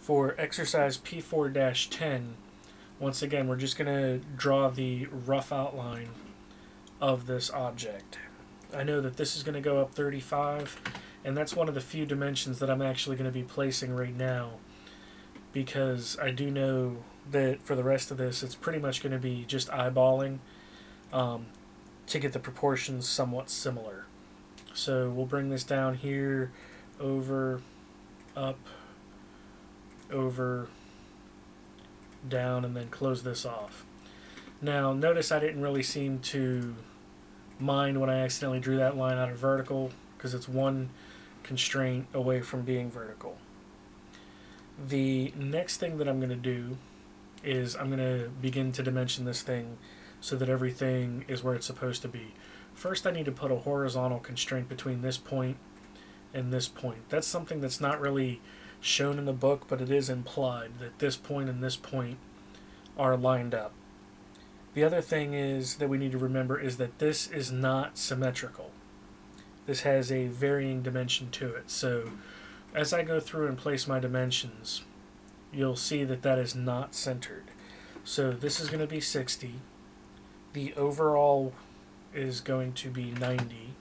For exercise P4-10, once again, we're just going to draw the rough outline of this object. I know that this is going to go up 35, and that's one of the few dimensions that I'm actually going to be placing right now, because I do know that for the rest of this, it's pretty much going to be just eyeballing to get the proportions somewhat similar. So we'll bring this down here, over, up, over, down, and then close this off. Now notice I didn't really seem to mind when I accidentally drew that line out of vertical, because it's one constraint away from being vertical. The next thing that I'm going to do is I'm going to begin to dimension this thing so that everything is where it's supposed to be. First I need to put a horizontal constraint between this point and this point. That's something that's not really shown in the book, but it is implied that this point and this point are lined up. The other thing is that we need to remember is that this is not symmetrical. This has a varying dimension to it. So as I go through and place my dimensions, you'll see that that is not centered. So this is going to be 60. The overall is going to be 90.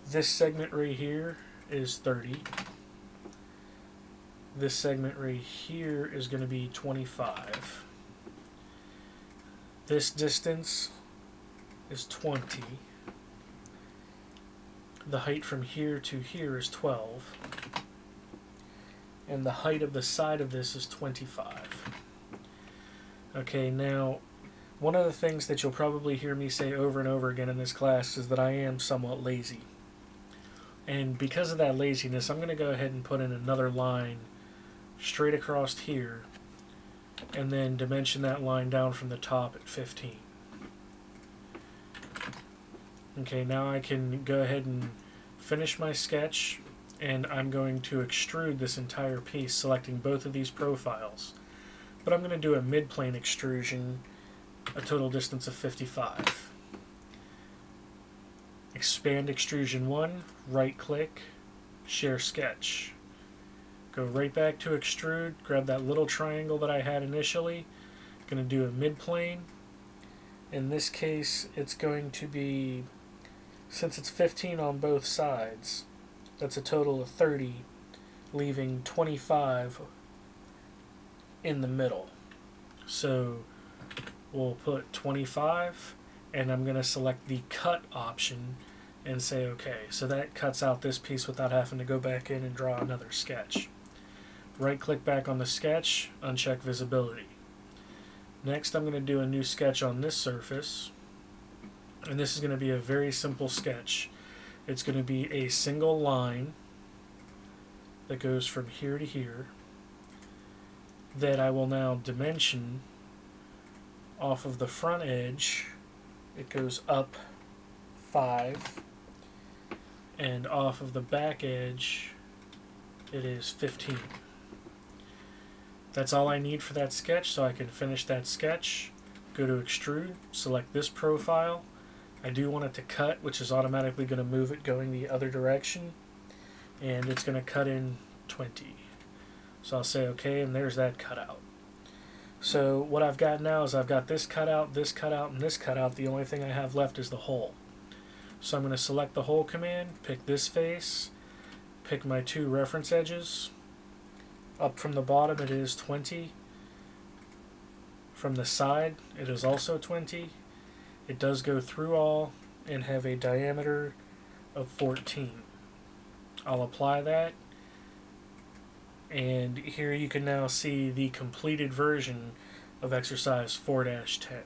This segment right here is 30. This segment right here is going to be 25. This distance is 20. The height from here to here is 12. And the height of the side of this is 25. Okay, now one of the things that you'll probably hear me say over and over again in this class is that I am somewhat lazy. And because of that laziness, I'm going to go ahead and put in another line straight across here, and then dimension that line down from the top at 15. Okay, now I can go ahead and finish my sketch, and I'm going to extrude this entire piece, selecting both of these profiles. But I'm going to do a mid-plane extrusion, a total distance of 55. Expand extrusion 1, right-click, share sketch. Go right back to extrude, grab that little triangle that I had initially. Going to do a mid-plane. In this case, it's going to be, since it's 15 on both sides, that's a total of 30, leaving 25 in the middle. So we'll put 25, and I'm going to select the cut option and say OK. So that cuts out this piece without having to go back in and draw another sketch. Right click back on the sketch, uncheck visibility. Next I'm going to do a new sketch on this surface, and this is going to be a very simple sketch. It's going to be a single line that goes from here to here that I will now dimension off of the front edge. It goes up 5, and off of the back edge it is 15. That's all I need for that sketch, so I can finish that sketch. Go to extrude, select this profile. I do want it to cut, which is automatically going to move it going the other direction, and it's going to cut in 20. So I'll say OK, and there's that cutout. So what I've got now is I've got this cutout, this cutout, and this cutout. The only thing I have left is the hole. So I'm going to select the hole command, pick this face, pick my two reference edges. Up from the bottom it is 20. From the side it is also 20. It does go through all and have a diameter of 14. I'll apply that, and here you can now see the completed version of exercise 4-10.